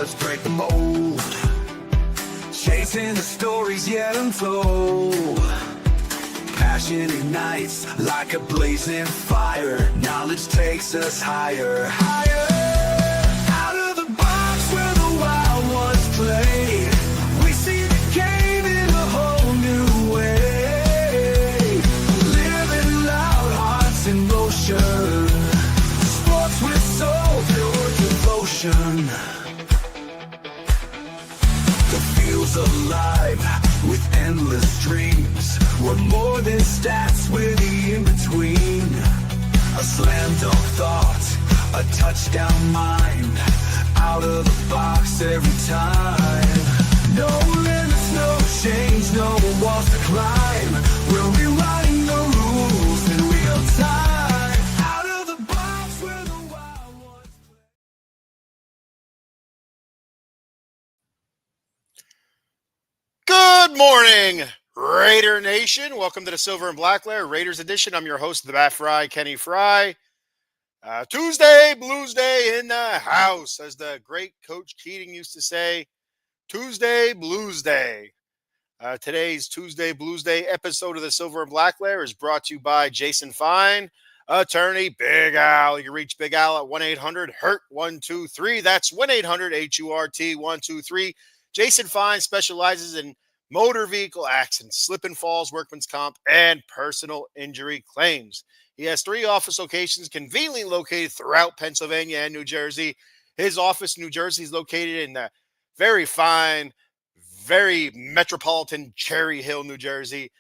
let's break the mold. Chasing the stories yet untold. Passion ignites like a blazing fire. Knowledge takes us higher, higher. Out of the box where the wild ones play. We see the game in a whole new way. Living loud, hearts in motion. Sports with soul, pure devotion. The field's alive with endless dreams. We're more than stats, we're the in-between. A slam dunk thought, a touchdown mind. Out of the box every time. No limits, no change, no walls to climb. We're rewriting the rules in real time. Out of the box where the wild ones play. Good morning, Raider Nation. Welcome to the Silver and Black Lair Raiders Edition. I'm your host, the Bat Fry, Kenny Fry. Tuesday, Blues Day in the house, as the great Coach Keating used to say. Tuesday, Blues Day. Today's Tuesday, Blues Day episode of the Silver and Black Lair is brought to you by Jason Fine, attorney Big Al. You can reach Big Al at 1-800-HURT-123. That's 1-800-HURT-123. Jason Fine specializes in motor vehicle accidents, slip and falls, workman's comp, and personal injury claims. He has 3 office locations conveniently located throughout Pennsylvania and New Jersey. His office in New Jersey is located in the very fine, very metropolitan Cherry Hill, New Jersey,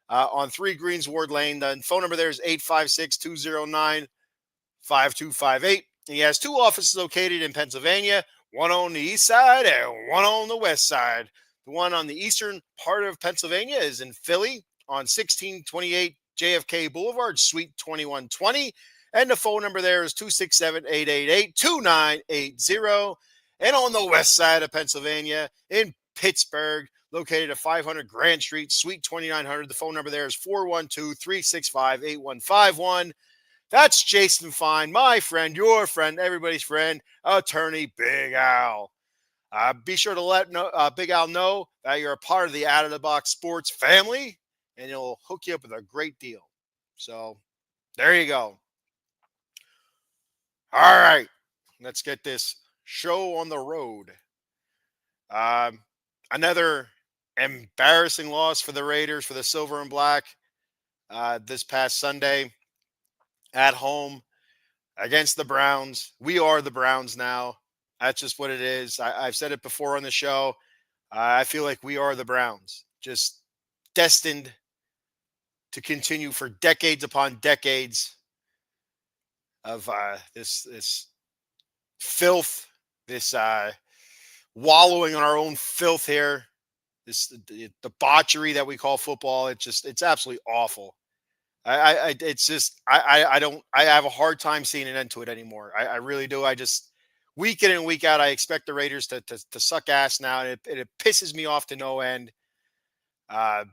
on 3 Greensward Lane. The phone number there is 856-209-5258. He has 2 offices located in Pennsylvania, one on the east side and one on the west side. The one on the eastern part of Pennsylvania is in Philly on 1628 JFK Boulevard, Suite 2120. And the phone number there is 267-888-2980. And on the west side of Pennsylvania in Pittsburgh, located at 500 Grand Street, Suite 2900. The phone number there is 412-365-8151. That's Jason Fine, my friend, your friend, everybody's friend, attorney Big Al. Be sure to let Big Al know that you're a part of the Out of the Box Sports family, and he'll hook you up with a great deal. So there you go. All right, let's get this show on the road. Another embarrassing loss for the Raiders, for the Silver and Black, this past Sunday at home against the Browns. We are the Browns now. That's just what it is. I've said it before on the show. I feel like we are the Browns, just destined to continue for decades upon decades of this filth, this wallowing in our own filth here, this debauchery that we call football. It's absolutely awful. I have a hard time seeing an end to it anymore. I really do. Week in and week out, I expect the Raiders to suck ass now, and it pisses me off to no end. I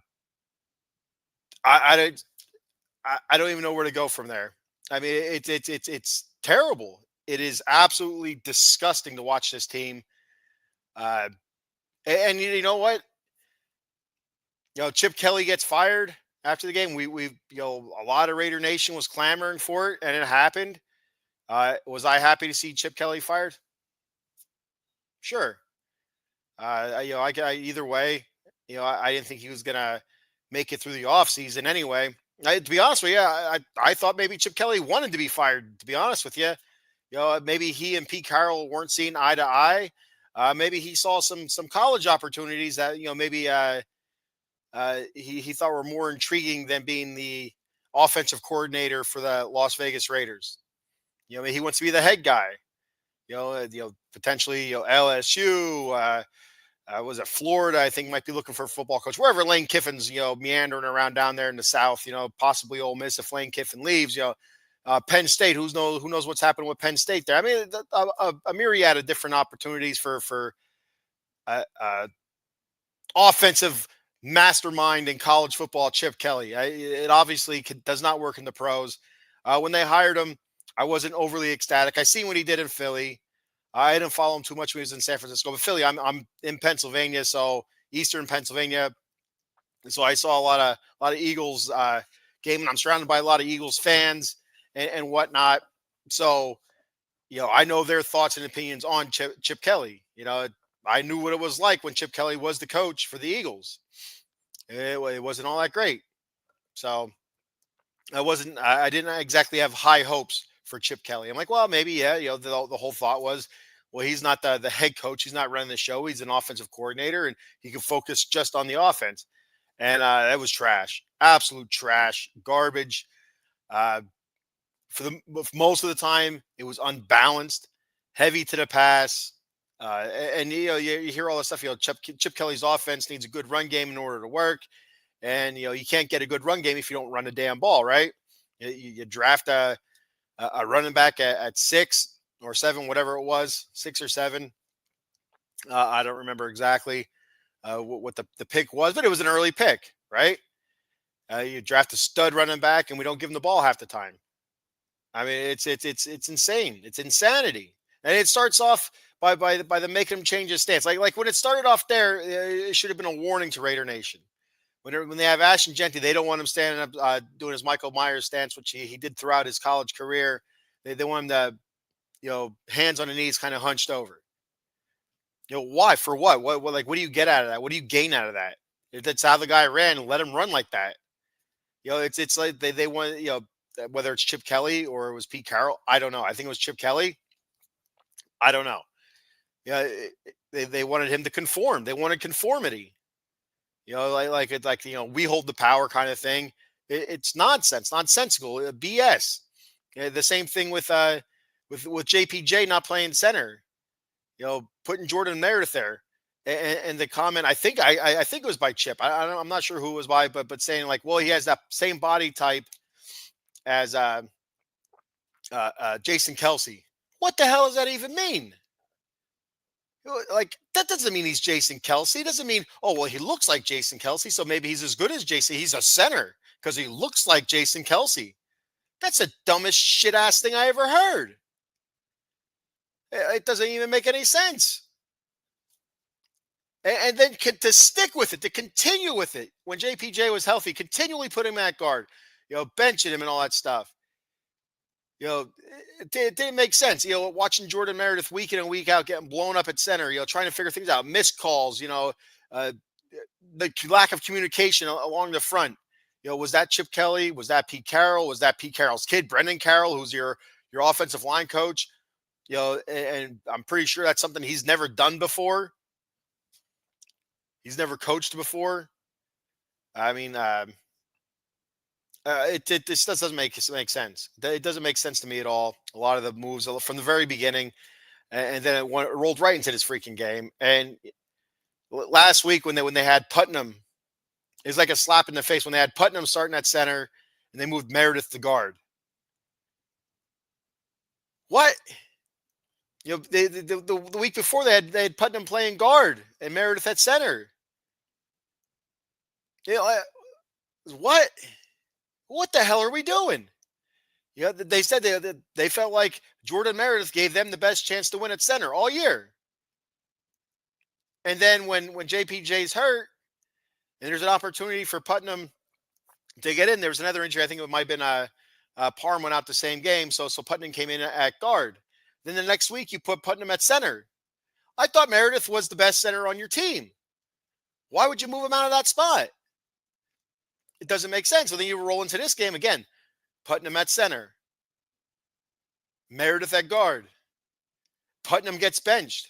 don't even know where to go from there. I mean, it's terrible. It is absolutely disgusting to watch this team. And you know what? Chip Kelly gets fired after the game. We a lot of Raider Nation was clamoring for it, and it happened. Was I happy to see Chip Kelly fired? Sure. Either way, I didn't think he was going to make it through the offseason anyway. To be honest with you, I thought maybe Chip Kelly wanted to be fired, to be honest with you. Maybe he and Pete Carroll weren't seeing eye to eye. Maybe he saw some college opportunities that, maybe he thought were more intriguing than being the offensive coordinator for the Las Vegas Raiders. He wants to be the head guy. Potentially, LSU. Was it Florida? I think might be looking for a football coach. Wherever Lane Kiffin's, meandering around down there in the South. Possibly Ole Miss if Lane Kiffin leaves. Penn State. Who knows what's happening with Penn State there? I mean, a myriad of different opportunities for offensive mastermind in college football, Chip Kelly. It obviously does not work in the pros. When they hired him, I wasn't overly ecstatic. I seen what he did in Philly. I didn't follow him too much when he was in San Francisco, but Philly, I'm in Pennsylvania, so Eastern Pennsylvania. So I saw a lot of Eagles game, and I'm surrounded by a lot of Eagles fans and whatnot. So I know their thoughts and opinions on Chip Kelly. I knew what it was like when Chip Kelly was the coach for the Eagles. It wasn't all that great. So I didn't exactly have high hopes for Chip Kelly. I'm like, well, maybe, yeah. The whole thought was, well, he's not the head coach. He's not running the show. He's an offensive coordinator, and he can focus just on the offense. And that was trash, absolute trash, garbage. Uh, for most of the time, it was unbalanced, heavy to the pass. And you hear all this stuff. Chip Kelly's offense needs a good run game in order to work. And you can't get a good run game if you don't run a damn ball, right? You draft a running back at 6 or 7, whatever it was, 6 or 7. I don't remember exactly what the pick was, but it was an early pick, right? You draft a stud running back, and we don't give him the ball half the time. I mean, it's insane. It's insanity, and it starts off by the making him change his stance. Like when it started off there, it should have been a warning to Raider Nation. When they have Ashton Genty, they don't want him standing up doing his Michael Myers stance, which he did throughout his college career. They want him to, hands on the knees, kind of hunched over. Why? For what? What do you get out of that? What do you gain out of that? If that's how the guy ran, let him run like that. It's like they want, whether it's Chip Kelly or it was Pete Carroll, I don't know. I think it was Chip Kelly. I don't know. Yeah, they wanted him to conform. They wanted conformity. We hold the power kind of thing. It's nonsense, nonsensical, BS. The same thing with JPJ not playing center. Putting Jordan Meredith there, and the comment, I think it was by Chip. I'm not sure who it was by, but saying like, well, he has that same body type as Jason Kelsey. What the hell does that even mean? Like, that doesn't mean he's Jason Kelsey. It doesn't mean, oh, well, he looks like Jason Kelsey, so maybe he's as good as Jason. He's a center because he looks like Jason Kelsey. That's the dumbest shit ass thing I ever heard. It doesn't even make any sense. And then to stick with it, to continue with it when JPJ was healthy, continually put him at guard, benching him and all that stuff. It didn't make sense. Watching Jordan Meredith week in and week out getting blown up at center, trying to figure things out, missed calls, the lack of communication along the front. Was that Chip Kelly? Was that Pete Carroll? Was that Pete Carroll's kid, Brendan Carroll, who's your offensive line coach? And I'm pretty sure that's something he's never done before. He's never coached before. I mean, this doesn't make sense. It doesn't make sense to me at all. A lot of the moves from the very beginning, and then it rolled right into this freaking game. And last week when they had Putnam, it was like a slap in the face when they had Putnam starting at center and they moved Meredith to guard. What? The week before they had Putnam playing guard and Meredith at center. What? What the hell are we doing? They said they felt like Jordan Meredith gave them the best chance to win at center all year. And then when JPJ's hurt and there's an opportunity for Putnam to get in, there was another injury. I think it might have been Parham went out the same game. So Putnam came in at guard. Then the next week you put Putnam at center. I thought Meredith was the best center on your team. Why would you move him out of that spot? It doesn't make sense. So then you roll into this game again. Putnam at center. Meredith at guard. Putnam gets benched.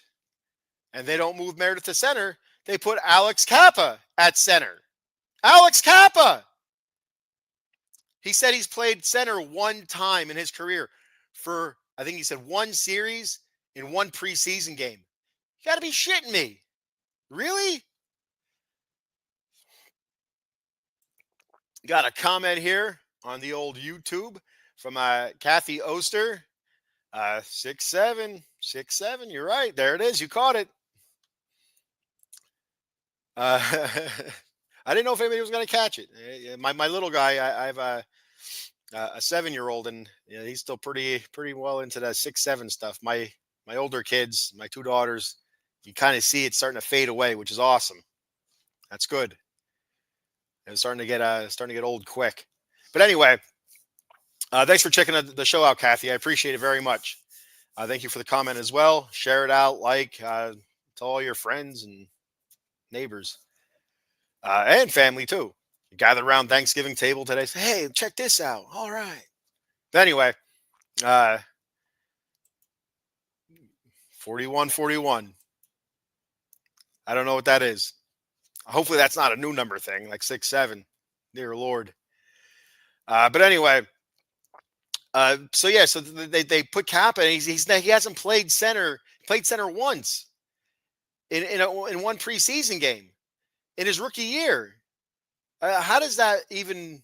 And they don't move Meredith to center. They put Alex Kappa at center. Alex Kappa! He said he's played center one time in his career for, I think he said, one series in one preseason game. You got to be shitting me. Really? Got a comment here on the old YouTube from Kathy Oster. 6'7", 6'7". You're right. There it is. You caught it. I didn't know if anybody was going to catch it. My little guy, I have a 7-year-old, and he's still pretty well into that 6'7" stuff. My my older kids, my two daughters, you kind of see it starting to fade away, which is awesome. That's good. It's starting to get old quick. But anyway, thanks for checking the show out, Kathy. I appreciate it very much. Thank you for the comment as well. Share it out, to all your friends and neighbors and family too. Gather around Thanksgiving table today. Say, hey, check this out. All right. But anyway, uh, 4141. I don't know what that is. Hopefully that's not a new number thing, like 6-7. Dear Lord. But anyway, so yeah, so they put Kappa, and he hasn't played center. Played center once in one preseason game in his rookie year. How does that even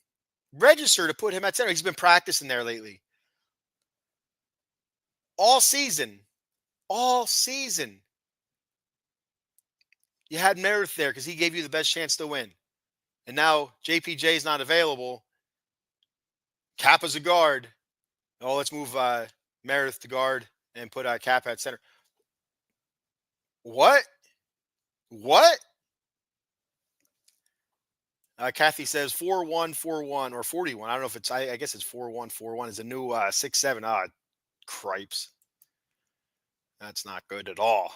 register to put him at center? He's been practicing there lately, all season, all season. You had Meredith there because he gave you the best chance to win, and now JPJ is not available. Kappa's a guard. Oh, let's move Meredith to guard and put Kappa at center. What? What? Kathy says 4141 or 41. I don't know if it's, I guess it's 4141 is a new 6-7. Cripes. That's not good at all.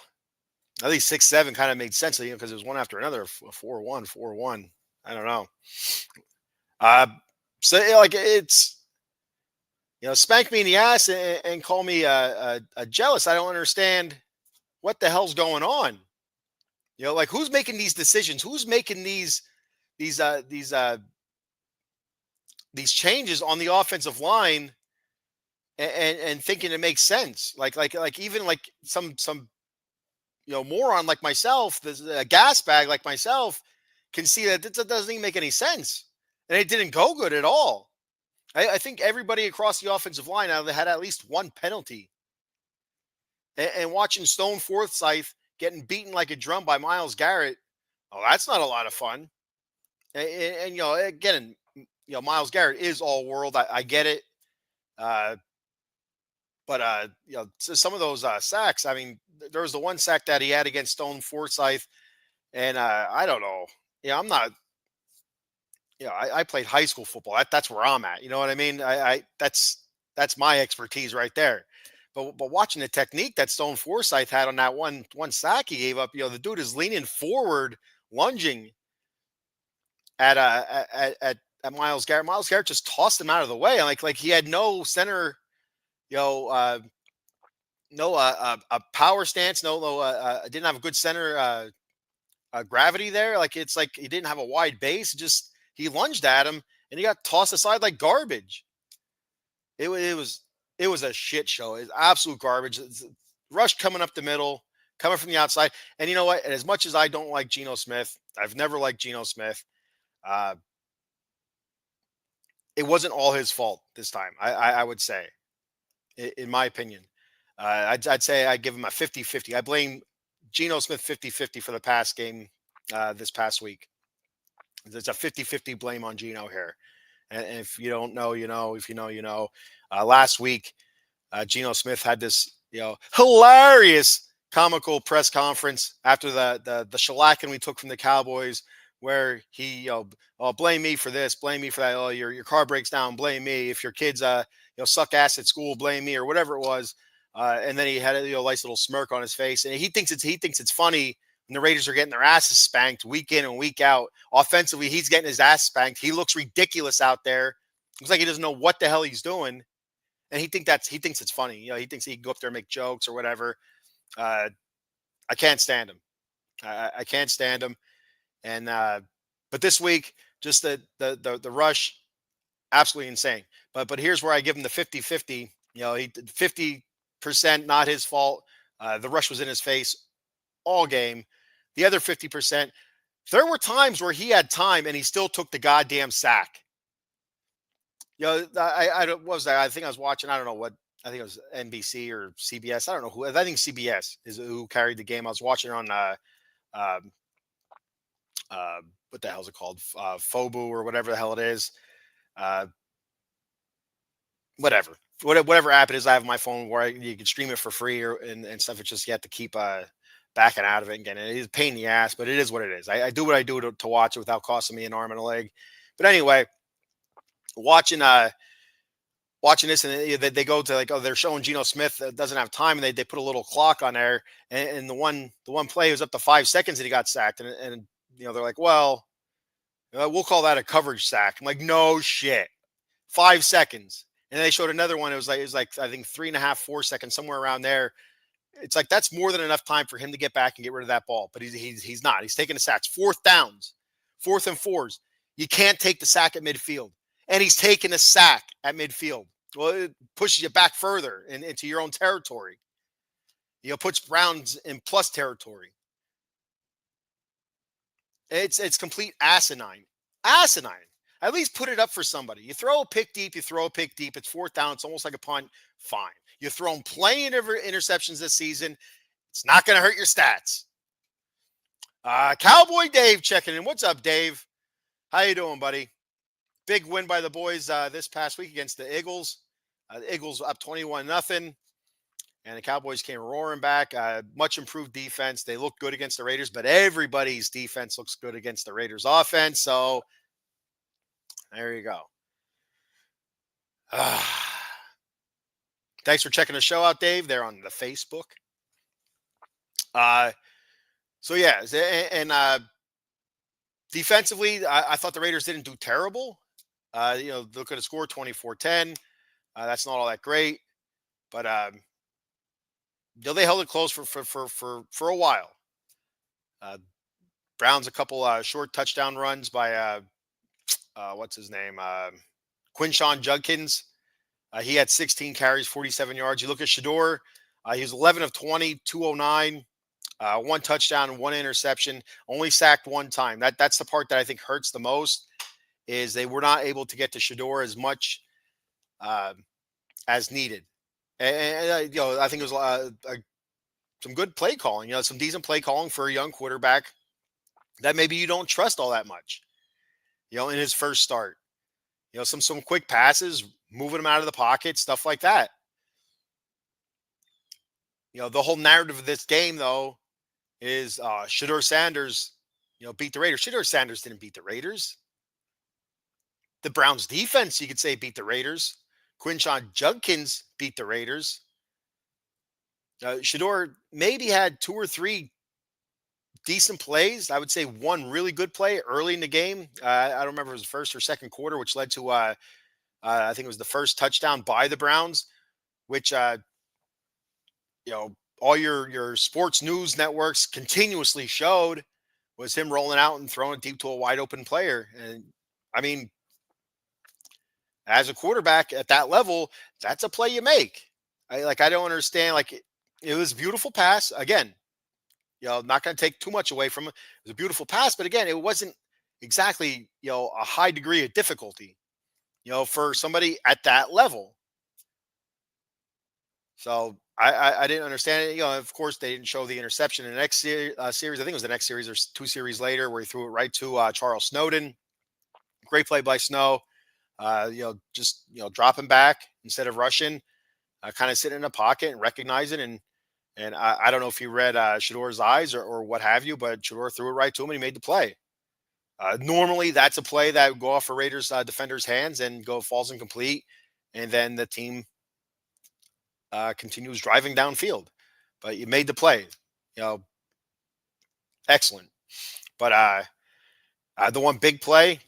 At least 6-7 kind of made sense, because it was one after another. 4-1, 4-1. I don't know. So like it's, spank me in the ass and call me a jealous. I don't understand what the hell's going on. Like who's making these decisions? Who's making these changes on the offensive line and thinking it makes sense? Like even like some moron like myself, a gas bag like myself, can see that it doesn't even make any sense, and it didn't go good at all. I think everybody across the offensive line now, they had at least one penalty, and watching Stone Forsythe getting beaten like a drum by Myles Garrett, oh, that's not a lot of fun. And again, Myles Garrett is all world. I get it. But so some of those sacks, I mean, there was the one sack that he had against Stone Forsythe, and I don't know. I'm not. I played high school football. That's where I'm at. You know what I mean? That's my expertise right there. But watching the technique that Stone Forsythe had on that one sack he gave up, the dude is leaning forward, lunging at Myles Garrett. Myles Garrett just tossed him out of the way. Like he had no center, no a power stance, didn't have a good center gravity there. Like it's like he didn't have a wide base. Just he lunged at him and he got tossed aside like garbage. It was a shit show. It's absolute garbage. Rush coming up the middle, coming from the outside. And you know what? And as much as I don't like Geno Smith, I've never liked Geno Smith. It wasn't all his fault this time. I would say, in my opinion, I'd say I give him a 50-50. I blame Geno Smith 50-50 for the past game this past week. There's a 50-50 blame on Geno here. And if you don't know, you know. If you know, you know. Last week, Geno Smith had this, hilarious comical press conference after the shellacking we took from the Cowboys, where he, oh, blame me for this, blame me for that. Oh, your car breaks down, blame me. If your kids, suck ass at school, blame me, or whatever it was. And then he had a nice little smirk on his face, and he thinks it's funny when the Raiders are getting their asses spanked week in and week out. Offensively, he's getting his ass spanked. He looks ridiculous out there. Looks like he doesn't know what the hell he's doing, and he thinks it's funny. He thinks he can go up there and make jokes or whatever. I can't stand him. I can't stand him. And but this week, just the rush, absolutely insane. But here's where I give him the 50-50. He 50% not his fault. The rush was in his face all game. The other 50%, there were times where he had time and he still took the goddamn sack. What was that? I think I was watching. I don't know what. I think it was NBC or CBS. I don't know who. I think CBS is who carried the game. I was watching on what the hell is it called? FOBU or whatever the hell it is. whatever. Whatever app it is, I have on my phone where you can stream it for free and stuff. It's just you have to keep backing out of it and getting it. It's a pain in the ass, but it is what it is. I do what I do to watch it without costing me an arm and a leg. But anyway, watching watching this, and they go to like, oh, they're showing Geno Smith doesn't have time, and they put a little clock on there, and the one play was up to 5 seconds and he got sacked, and they're like, well, we'll call that a coverage sack. I'm like, no shit, 5 seconds. And they showed another one. It was like I think 3.5, 4 seconds, somewhere around there. It's like that's more than enough time for him to get back and get rid of that ball. But he's not. He's taking the sacks. Fourth downs, 4th and 4s. You can't take the sack at midfield, and he's taking a sack at midfield. Well, it pushes you back further into your own territory. Puts Browns in plus territory. It's complete asinine. Asinine. At least put it up for somebody. You throw a pick deep, It's 4th down. It's almost like a punt. Fine. You throw them plenty of interceptions this season. It's not going to hurt your stats. Cowboy Dave checking in. What's up, Dave? How you doing, buddy? Big win by the boys this past week against the Eagles. The Eagles up 21-0. And the Cowboys came roaring back. Much improved defense. They look good against the Raiders, but everybody's defense looks good against the Raiders' offense. So there you go. Thanks for checking the show out, Dave. They're on the Facebook. So yeah, and defensively, I thought the Raiders didn't do terrible. Look at the score, 24-10. That's not all that great, but they held it close for a while. Browns a couple short touchdown runs by what's his name, Quinshawn Judkins. He had 16 carries, 47 yards. You look at Shador, he was 11 of 20, 209, one touchdown, one interception, only sacked one time. That's the part that I think hurts the most, is they were not able to get to Shador as much as needed. And I think it was some good play calling, some decent play calling for a young quarterback that maybe you don't trust all that much, in his first start. Some quick passes, moving him out of the pocket, stuff like that. The whole narrative of this game, though, is Shador Sanders, beat the Raiders. Shador Sanders didn't beat the Raiders. The Browns defense, you could say, beat the Raiders. Quinshawn Judkins beat the Raiders. Shador maybe had 2 or 3 decent plays. I would say one really good play early in the game. I don't remember if it was the first or second quarter, which led to I think it was the first touchdown by the Browns, which all your sports news networks continuously showed was him rolling out and throwing it deep to a wide open player. And I mean, as a quarterback at that level, that's a play you make. I don't understand. Like, it was a beautiful pass. Again, not going to take too much away from it. It was a beautiful pass, but again, it wasn't exactly, a high degree of difficulty, for somebody at that level. So I didn't understand it. Of course, they didn't show the interception in the next series. I think it was the next series or 2 series later, where he threw it right to Charles Snowden. Great play by Snow. Just dropping back instead of rushing, kind of sitting in a pocket and recognizing. And I don't know if he read Shador's eyes or what have you, but Shador threw it right to him and he made the play. Normally, that's a play that would go off a Raiders defender's hands and falls incomplete, and then the team continues driving downfield. But you made the play, excellent. But the one big play,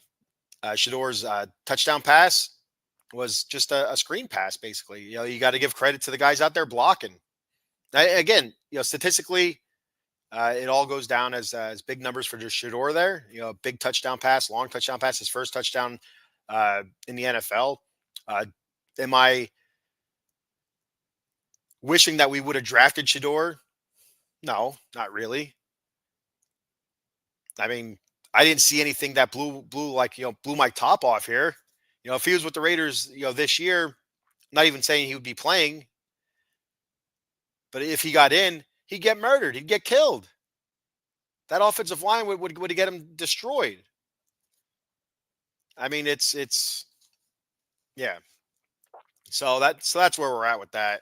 Shador's touchdown pass, was just a screen pass, basically. You got to give credit to the guys out there blocking. Again, statistically, it all goes down as big numbers for just Shador there. Big touchdown pass, long touchdown pass, his first touchdown in the NFL. Am I wishing that we would have drafted Shador? No, not really. I mean, I didn't see anything that blew my top off here. If he was with the Raiders, this year, not even saying he would be playing, but if he got in, he'd get murdered. He'd get killed. That offensive line would get him destroyed. I mean, it's yeah. So that's where we're at with that.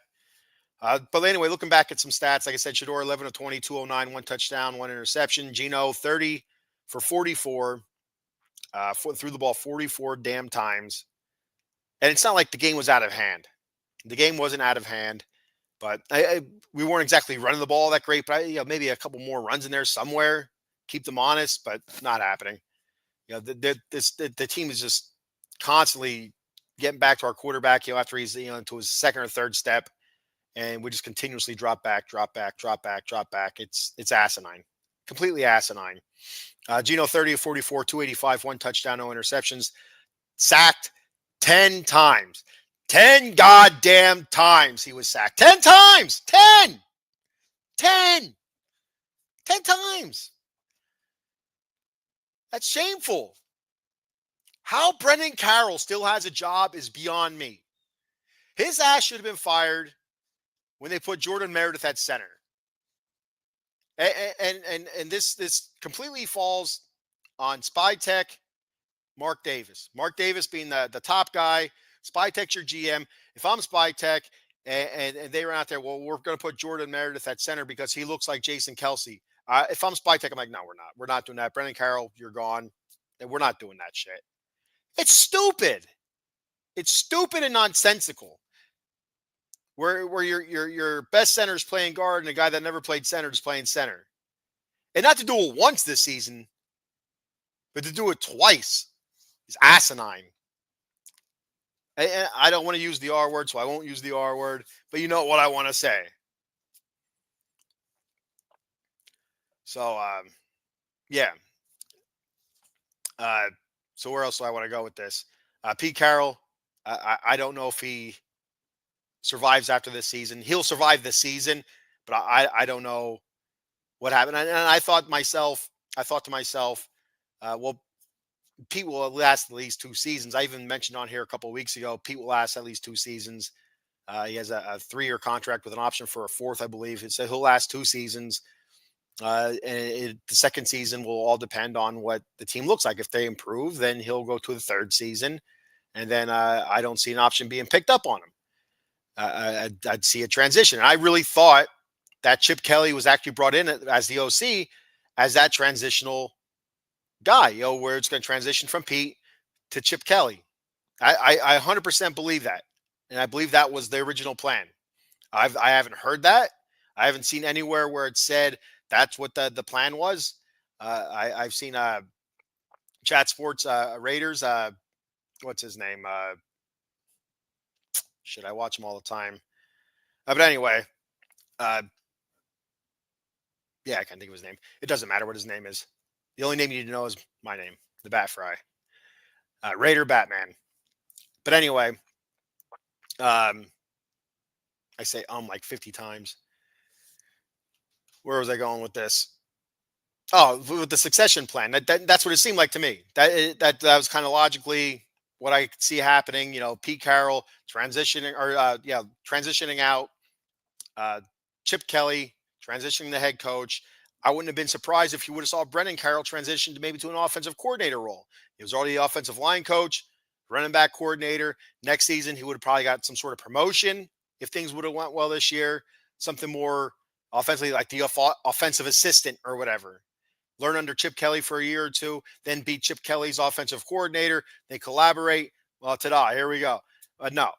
But anyway, looking back at some stats, like I said, Shador 11 of 20, 209, one touchdown, one interception. Gino 30 for 44, threw the ball 44 damn times. And it's not like the game was out of hand. The game wasn't out of hand, but we weren't exactly running the ball that great. But maybe a couple more runs in there somewhere, keep them honest, but not happening. The team is just constantly getting back to our quarterback. After he's into his second or third step, and we just continuously drop back, drop back, drop back, drop back. It's asinine, completely asinine. Gino 30 of 44, 285, one touchdown, no interceptions, sacked 10 times. 10 goddamn times he was sacked. 10 times. 10. 10. 10 times. That's shameful. How Brendan Carroll still has a job is beyond me. His ass should have been fired when they put Jordan Meredith at center. And this completely falls on Spy Tech, Mark Davis. Mark Davis being the top guy. Spy Tech's your GM. If I'm Spy Tech and they were out there, well, we're going to put Jordan Meredith at center because he looks like Jason Kelsey. If I'm Spy Tech, I'm like, no, we're not. We're not doing that. Brendan Carroll, you're gone. And we're not doing that shit. It's stupid. It's stupid and nonsensical. Where your best center is playing guard and a guy that never played center is playing center. And not to do it once this season, but to do it twice is asinine. I don't want to use the R word, so I won't use the R word, but you know what I want to say. So, yeah. So where else do I want to go with this? Pete Carroll, I don't know if he survives after this season. He'll survive this season, but I don't know what happened. And I thought to myself, well, Pete will last at least 2 seasons. I even mentioned on here a couple of weeks ago, Pete will last at least 2 seasons. He has a 3-year contract with an option for a 4th, I believe. It said he'll last 2 seasons. The second season will all depend on what the team looks like. If they improve, then he'll go to the 3rd season. And then I don't see an option being picked up on him. I'd see a transition. And I really thought that Chip Kelly was actually brought in as the OC as that transitional guy, where it's going to transition from Pete to Chip Kelly. I 100% believe that. And I believe that was the original plan. I haven't heard that. I haven't seen anywhere where it said that's what the plan was. I've seen Chat Sports Raiders. What's his name? Shit, I watch him all the time. But anyway, yeah, I can't think of his name. It doesn't matter what his name is. The only name you need to know is my name, the Bat Fry. Raider Batman. But anyway, I say like 50 times. Where was I going with this? Oh, with the succession plan. That's what it seemed like to me. That was kind of logically what I could see happening. Pete Carroll transitioning transitioning out. Chip Kelly transitioning the head coach. I wouldn't have been surprised if you would have saw Brendan Carroll transition to maybe to an offensive coordinator role. He was already the offensive line coach, running back coordinator. Next season, he would have probably got some sort of promotion if things would have went well this year. Something more offensively, like the offensive assistant or whatever. Learn under Chip Kelly for a year or two, then be Chip Kelly's offensive coordinator. They collaborate. Well, ta-da, here we go. No,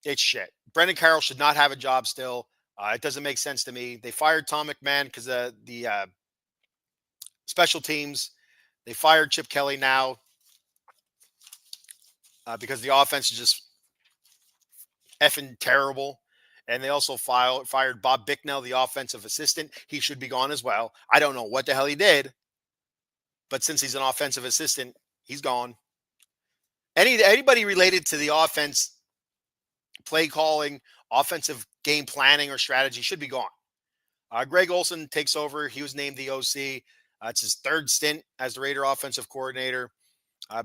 it's shit. Brendan Carroll should not have a job still. It doesn't make sense to me. They fired Tom McMahon because the special teams. They fired Chip Kelly now because the offense is just effing terrible. And they also fired Bob Bicknell, the offensive assistant. He should be gone as well. I don't know what the hell he did, but since he's an offensive assistant, he's gone. Anybody related to the offense, play calling, offensive game planning or strategy should be gone. Greg Olson takes over. He was named the OC. It's his 3rd stint as the Raider offensive coordinator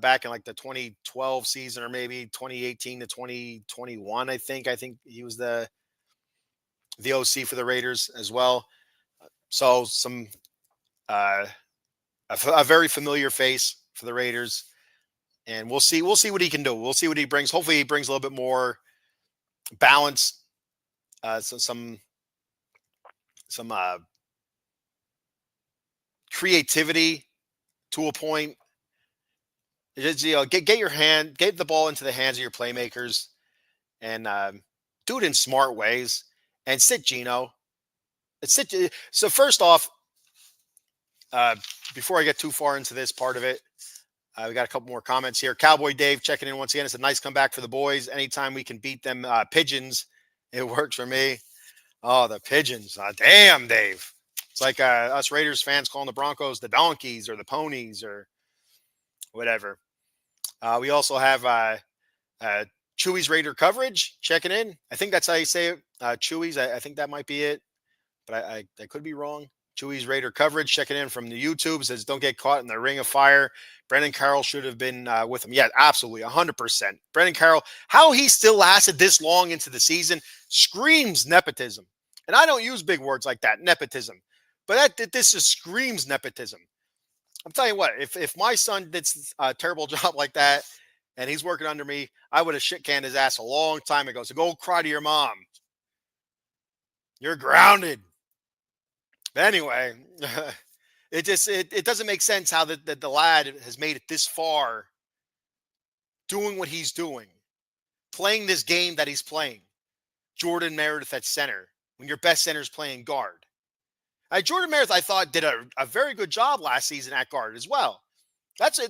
back in like the 2012 season or maybe 2018 to 2021. I think he was the OC for the Raiders as well. So a very familiar face for the Raiders. and we'll see what he can do. We'll see what he brings. Hopefully, he brings a little bit more balance, so some creativity to a point. Just, get the ball into the hands of your playmakers, and do it in smart ways, and sit Gino. So first off, uh, before I get too far into this part of it, we got a couple more comments here. Cowboy Dave checking in once again. It's a nice comeback for the boys. Anytime we can beat them pigeons, it works for me. Oh, the pigeons. Damn, Dave. It's like us Raiders fans calling the Broncos the donkeys or the ponies or whatever. We also have Chewy's Raider coverage checking in. I think that's how you say it. Chewy's. I think that might be it, but I could be wrong. Chewy's Raider coverage checking in from the YouTube says, "Don't get caught in the ring of fire." Brendan Carroll should have been with him. Yeah, absolutely, 100%. Brendan Carroll, how he still lasted this long into the season screams nepotism. And I don't use big words like that, nepotism. But this just screams nepotism. I'm telling you what, if my son did a terrible job like that and he's working under me, I would have shit canned his ass a long time ago. So go cry to your mom. You're grounded. But anyway, it doesn't make sense how the lad has made it this far doing what he's doing, playing this game that he's playing. Jordan Meredith at center when your best center is playing guard. Jordan Meredith, I thought, did a very good job last season at guard as well. That's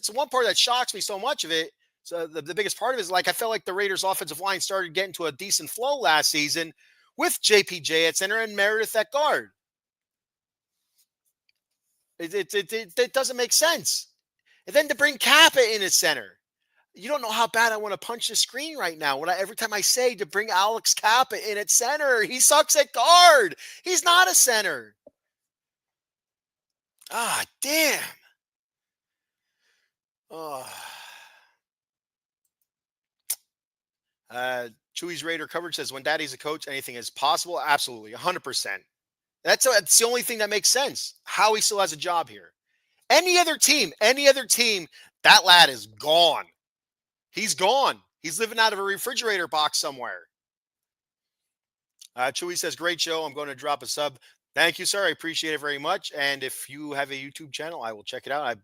one part that shocks me so much of it. So the biggest part of it is, like, I felt like the Raiders' offensive line started getting to a decent flow last season with JPJ at center and Meredith at guard. It doesn't make sense. And then to bring Kappa in at center. You don't know how bad I want to punch the screen right now. Every time I say to bring Alex Kappa in at center, he sucks at guard. He's not a center. Ah, damn. Oh. Chewy's Raider coverage says, when Daddy's a coach, anything is possible. Absolutely, 100%. That's the only thing that makes sense. Howie still has a job here. Any other team, that lad is gone. He's gone. He's living out of a refrigerator box somewhere. Chewy says, great show. I'm going to drop a sub. Thank you, sir. I appreciate it very much. And if you have a YouTube channel, I will check it out. It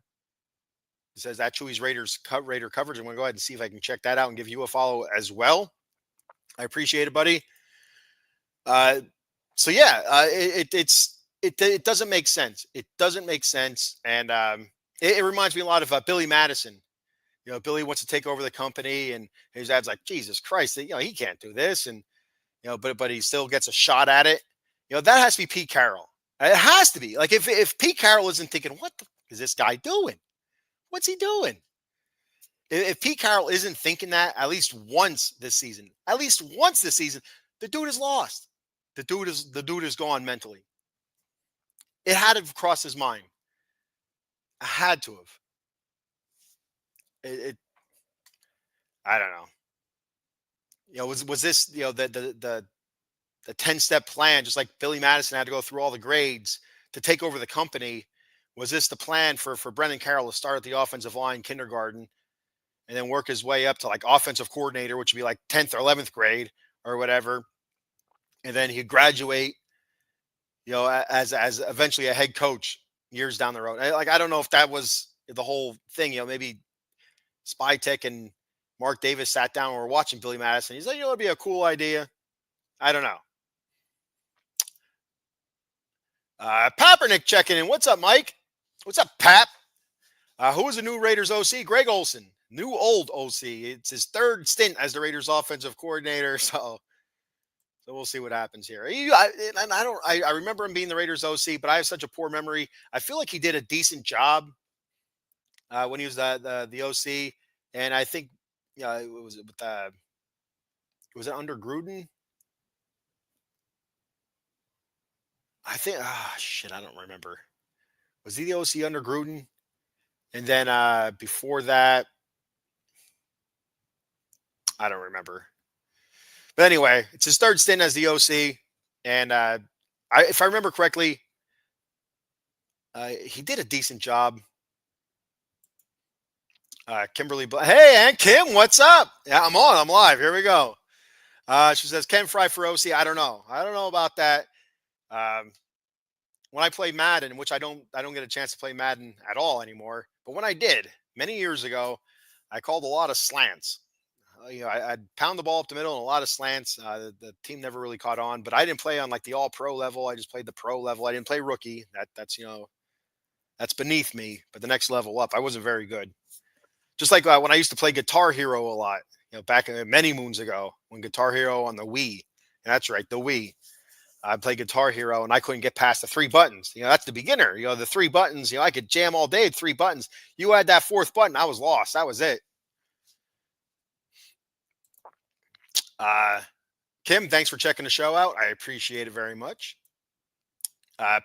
says that Chewy's Raider coverage. I'm going to go ahead and see if I can check that out and give you a follow as well. I appreciate it, buddy. So yeah, it doesn't make sense. It doesn't make sense. And it reminds me a lot of Billy Madison. You know, Billy wants to take over the company, and his dad's like, Jesus Christ, he can't do this. And, but he still gets a shot at it. That has to be Pete Carroll. It has to be. Like, if Pete Carroll isn't thinking, what the is this guy doing? What's he doing? If Pete Carroll isn't thinking that at least once this season, the dude is lost. The dude is gone mentally. It had to have crossed his mind. I had to have. I don't know. Was this the 10-step plan, just like Billy Madison had to go through all the grades to take over the company? Was this the plan for Brendan Carroll to start at the offensive line kindergarten and then work his way up to like offensive coordinator, which would be like 10th or 11th grade or whatever, and then he'd graduate, as eventually a head coach years down the road? I don't know if that was the whole thing. Maybe Spytek and Mark Davis sat down and were watching Billy Madison. He's like, it'd be a cool idea. I don't know. Papernick checking in. What's up, Mike? What's up, Pap? Who is the new Raiders OC? Greg Olson, new old OC. It's his third stint as the Raiders offensive coordinator. So we'll see what happens here. I remember him being the Raiders OC, but I have such a poor memory. I feel like he did a decent job when he was the OC, and I think was it under Gruden? I think I don't remember. Was he the OC under Gruden? And then before that, I don't remember. But anyway, it's his third stint as the OC, and if I remember correctly, he did a decent job. Kimberly, hey, Aunt Kim, what's up? Yeah, I'm on. I'm live. Here we go. She says, Ken Fry for OC. I don't know. I don't know about that. Um, when I play Madden, which I don't get a chance to play Madden at all anymore. But when I did many years ago, I called a lot of slants. I'd pound the ball up the middle and a lot of slants. The team never really caught on, but I didn't play on like the all pro level. I just played the pro level. I didn't play rookie. That's beneath me. But the next level up, I wasn't very good. Just like when I used to play Guitar Hero a lot, back many moons ago when Guitar Hero on the Wii. That's right, the Wii. I played Guitar Hero and I couldn't get past the three buttons. That's the beginner. The three buttons. I could jam all day at three buttons. You had that fourth button, I was lost. That was it. Kim, thanks for checking the show out. I appreciate it very much.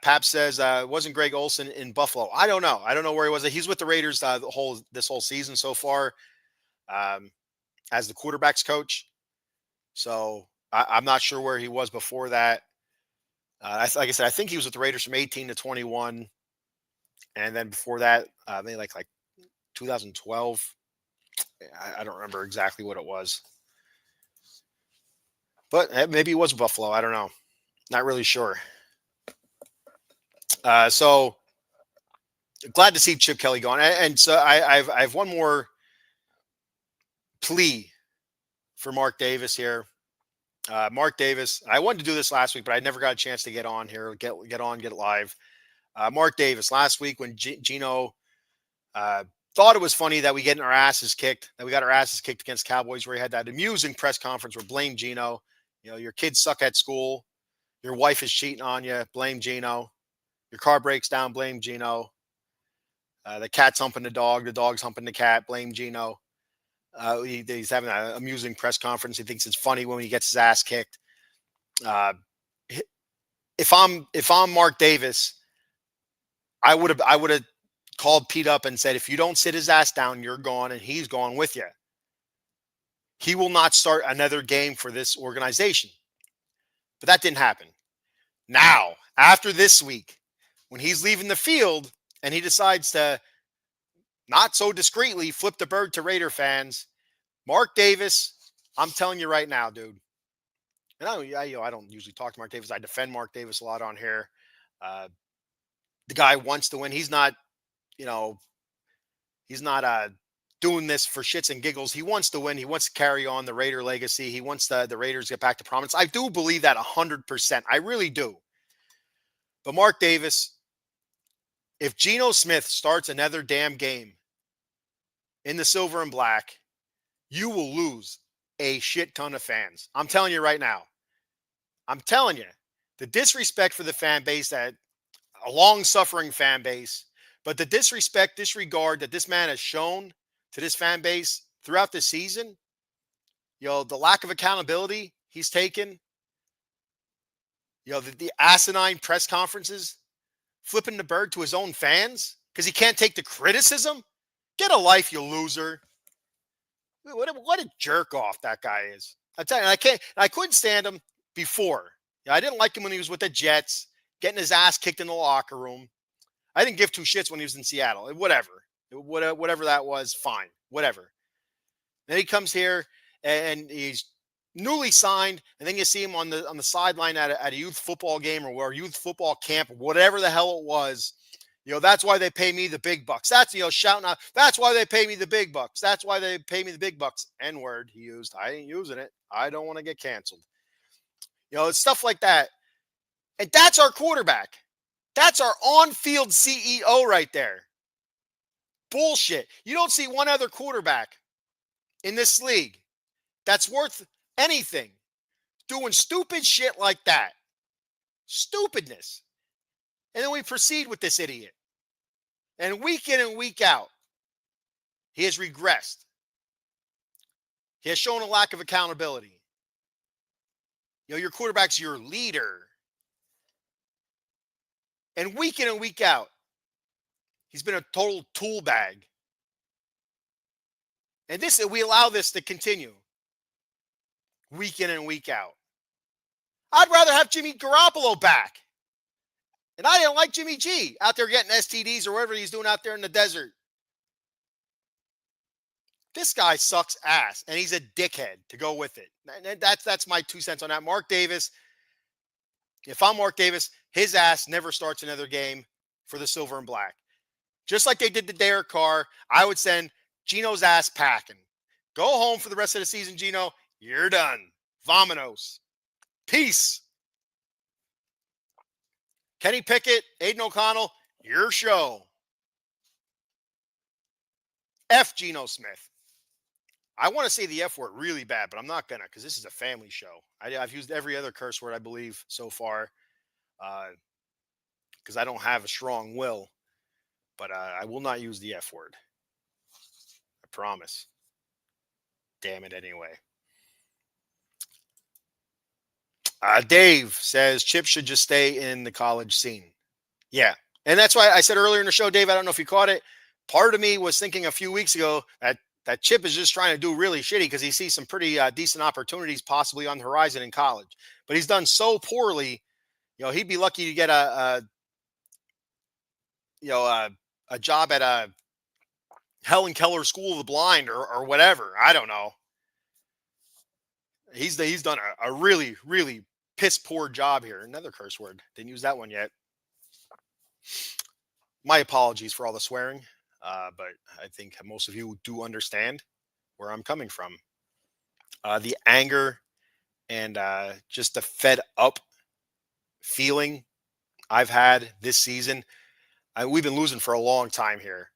Pap says, wasn't Greg Olson in Buffalo? I don't know. I don't know where he was. He's with the Raiders this whole season so far, as the quarterbacks coach. So I'm not sure where he was before that. Like I said, I think he was with the Raiders from 18 to 21, and then before that, maybe like 2012. I don't remember exactly what it was, but maybe it was Buffalo. I don't know. Not really sure. So glad to see Chip Kelly gone. And so I have one more plea for Mark Davis here. Mark Davis, I wanted to do this last week, but I never got a chance to get on here, get it live. Mark Davis, last week when Gino thought it was funny that we got our asses kicked against Cowboys, where he had that amusing press conference where blame Gino. Your kids suck at school. Your wife is cheating on you. Blame Gino. Your car breaks down. Blame Gino. The cat's humping the dog's humping the cat. Blame Gino. He's having an amusing press conference. He thinks it's funny when he gets his ass kicked. If I'm Mark Davis, I would have called Pete up and said, if you don't sit his ass down, you're gone, and he's gone with you. He will not start another game for this organization. But that didn't happen. Now, after this week, when he's leaving the field and he decides to not so discreetly flip the bird to Raider fans, Mark Davis, I'm telling you right now, dude. And I don't usually talk to Mark Davis. I defend Mark Davis a lot on here. The guy wants to win. He's not, doing this for shits and giggles. He wants to win. He wants to carry on the Raider legacy. He wants the Raiders to get back to prominence. I do believe that 100%. I really do. But Mark Davis, if Geno Smith starts another damn game in the silver and black, you will lose a shit ton of fans. I'm telling you right now. I'm telling you. The disrespect for the fan base, that a long-suffering fan base, but the disregard that this man has shown to this fan base throughout the season, the lack of accountability he's taken, the asinine press conferences, flipping the bird to his own fans because he can't take the criticism. Get a life, you loser. What a jerk off that guy is. I tell you, I couldn't stand him before. I didn't like him when he was with the Jets, getting his ass kicked in the locker room. I didn't give two shits when he was in Seattle. Whatever that was, fine. Whatever. Then he comes here and he's newly signed, and then you see him on the sideline at a youth football game or youth football camp, whatever the hell it was. That's why they pay me the big bucks. That's, shouting out, that's why they pay me the big bucks. That's why they pay me the big bucks. N-word he used. I ain't using it. I don't want to get canceled. It's stuff like that. And that's our quarterback. That's our on-field CEO right there. Bullshit. You don't see one other quarterback in this league that's worth anything doing stupid shit like that. Stupidness. And then we proceed with this idiot. And week in and week out, he has regressed. He has shown a lack of accountability. Your quarterback's your leader. And week in and week out, he's been a total tool bag. And we allow this to continue week in and week out. I'd rather have Jimmy Garoppolo back. And I didn't like Jimmy G out there getting STDs or whatever he's doing out there in the desert. This guy sucks ass, and he's a dickhead to go with it. And that's my 2 cents on that. Mark Davis, if I'm Mark Davis, his ass never starts another game for the Silver and Black. Just like they did to Derek Carr, I would send Gino's ass packing. Go home for the rest of the season, Gino. You're done. Vamonos. Peace. Kenny Pickett, Aiden O'Connell, your show. F. Geno Smith. I want to say the F word really bad, but I'm not going to because this is a family show. I've used every other curse word, I believe, so far because I don't have a strong will. But I will not use the F word. I promise. Damn it anyway. Dave says Chip should just stay in the college scene. Yeah. And that's why I said earlier in the show, Dave, I don't know if you caught it. Part of me was thinking a few weeks ago that Chip is just trying to do really shitty because he sees some pretty decent opportunities possibly on the horizon in college. But he's done so poorly, he'd be lucky to get a job at a Helen Keller School of the Blind or whatever. I don't know. He's done a really, really piss poor job here. Another curse word. Didn't use that one yet. My apologies for all the swearing, but I think most of you do understand where I'm coming from. The anger and just the fed up feeling I've had this season. We've been losing for a long time here,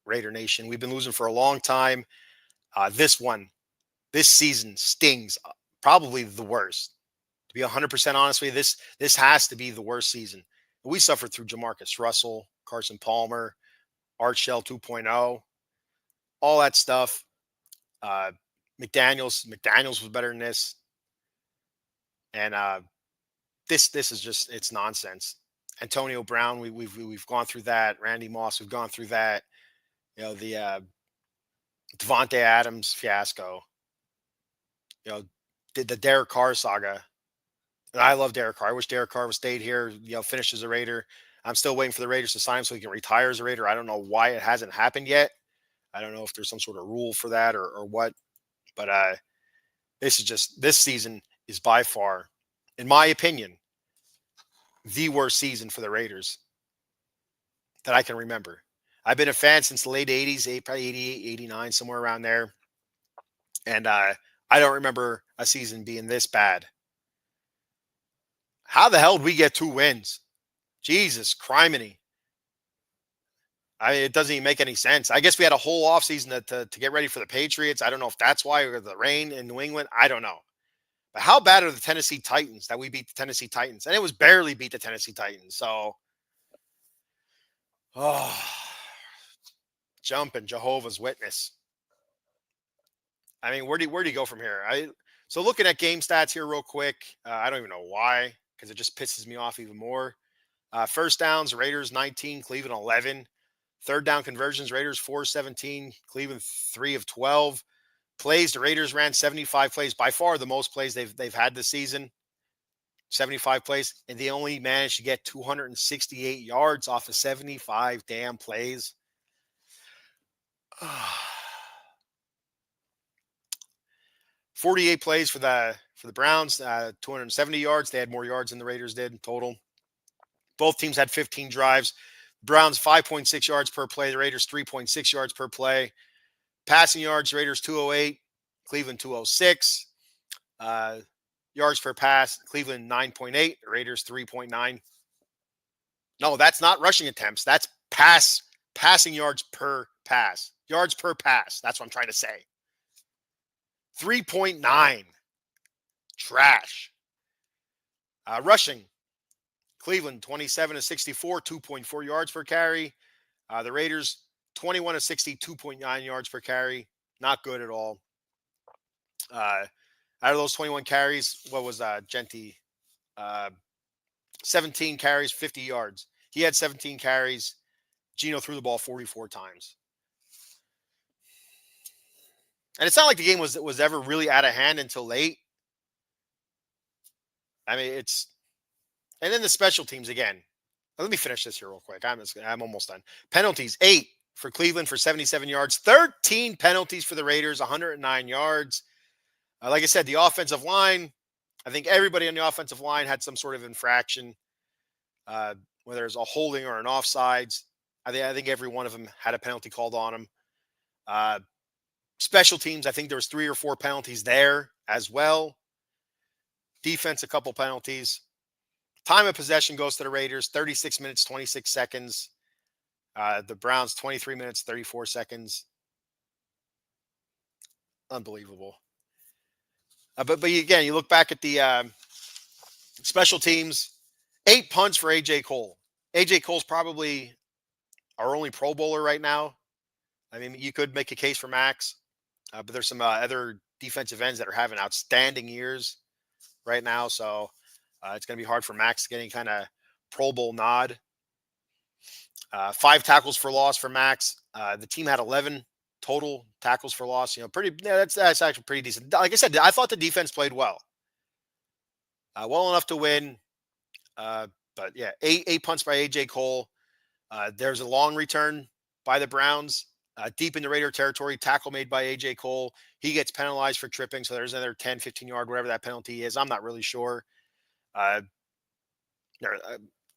Raider Nation. We've been losing for a long time. This season stings, probably the worst. To be 100% honest with you, this has to be the worst season. We suffered through Jamarcus Russell, Carson Palmer, Art Shell 2.0, all that stuff. McDaniels was better than this. And this is just, it's nonsense. Antonio Brown, we've gone through that. Randy Moss, we've gone through that. The Devontae Adams fiasco. The Derek Carr saga. And I love Derek Carr. I wish Derek Carr would stayed here, finished as a Raider. I'm still waiting for the Raiders to sign him so he can retire as a Raider. I don't know why it hasn't happened yet. I don't know if there's some sort of rule for that or what. But this season is by far, in my opinion, the worst season for the Raiders that I can remember. I've been a fan since the late 80s, probably 88, 89, somewhere around there. And I don't remember a season being this bad. How the hell did we get 2 wins? Jesus criminy. It doesn't even make any sense. I guess we had a whole offseason to get ready for the Patriots. I don't know if that's why, or the rain in New England. I don't know. But how bad are the Tennessee Titans that we beat the Tennessee Titans? And it was barely beat the Tennessee Titans. So, jumping Jehovah's Witness. I mean, where do you go from here? So looking at game stats here real quick, I don't even know why, because it just pisses me off even more. First downs, Raiders 19, Cleveland 11. Third down conversions, Raiders 4-17, Cleveland 3 of 12. Plays, the Raiders ran 75 plays, by far the most plays they've had this season. 75 plays, and they only managed to get 268 yards off of 75 damn plays. 48 plays for the Browns, 270 yards. They had more yards than the Raiders did in total. Both teams had 15 drives. Browns 5.6 yards per play. The Raiders 3.6 yards per play. Passing yards, Raiders 208, Cleveland 206. Yards per pass, Cleveland 9.8, Raiders 3.9. No, that's not rushing attempts. That's passing yards per pass. Yards per pass. That's what I'm trying to say. 3.9. Trash. Rushing. Cleveland 27-64, 2.4 yards per carry. The Raiders 21-60, 2.9 yards per carry. Not good at all. Out of those 21 carries, what was Genti? 17 carries, 50 yards. He had 17 carries. Geno threw the ball 44 times. And it's not like the game was ever really out of hand until late. I mean, and then the special teams again. Let me finish this here real quick. I'm almost done. Penalties, 8. for Cleveland for 77 yards, 13 penalties for the Raiders, 109 yards. Like I said, the offensive line, I think everybody on the offensive line had some sort of infraction, uh, whether it's a holding or an offsides. I think every one of them had a penalty called on them. Uh, Special teams, I think there was 3 or 4 penalties there as well. Defense, a couple penalties. Time of possession goes to the Raiders, 36 minutes, 26 seconds. The Browns, 23 minutes, 34 seconds. Unbelievable. But again, you look back at the special teams, 8 punts for A.J. Cole. A.J. Cole's probably our only Pro Bowler right now. I mean, you could make a case for Max, but there's some other defensive ends that are having outstanding years right now. So it's going to be hard for Max to get any kind of Pro Bowl nod. 5 tackles for loss for Max. The team had 11 total tackles for loss. Pretty. Yeah, that's actually pretty decent. Like I said, I thought the defense played well, well enough to win. But yeah, eight punts by A.J. Cole. There's a long return by the Browns deep in the Raider territory. Tackle made by A.J. Cole. He gets penalized for tripping, so there's another 10, 15-yard, whatever that penalty is. I'm not really sure.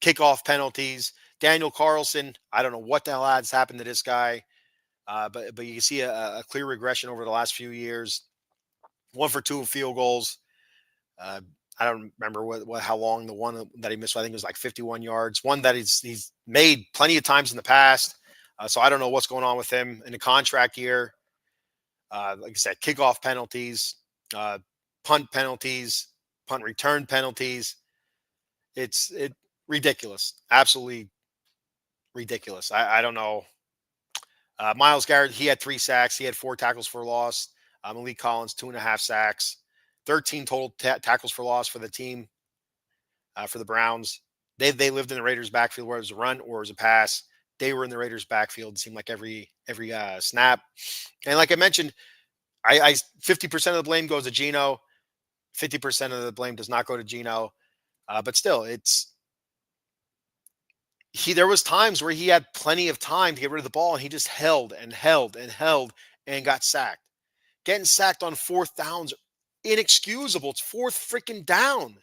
Kickoff penalties. Daniel Carlson, I don't know what the hell has happened to this guy, but you can see a clear regression over the last few years. 1 for 2 field goals. I don't remember how long the one that he missed. I think it was like 51 yards. One that he's made plenty of times in the past. So I don't know what's going on with him in the contract year. Like I said, kickoff penalties, punt penalties, punt return penalties. It's ridiculous. Absolutely ridiculous. I don't know. Myles Garrett, he had 3 sacks. He had 4 tackles for loss. Malik Collins, 2.5 sacks. 13 total tackles for loss for the team, for the Browns. They lived in the Raiders' backfield, whether it was a run or it was a pass. They were in the Raiders' backfield. It seemed like every snap. And like I mentioned, I 50% of the blame goes to Geno. 50% of the blame does not go to Geno. But still, there was times where he had plenty of time to get rid of the ball, and he just held and held and held and got sacked. Getting sacked on 4th downs, inexcusable. It's 4th freaking down.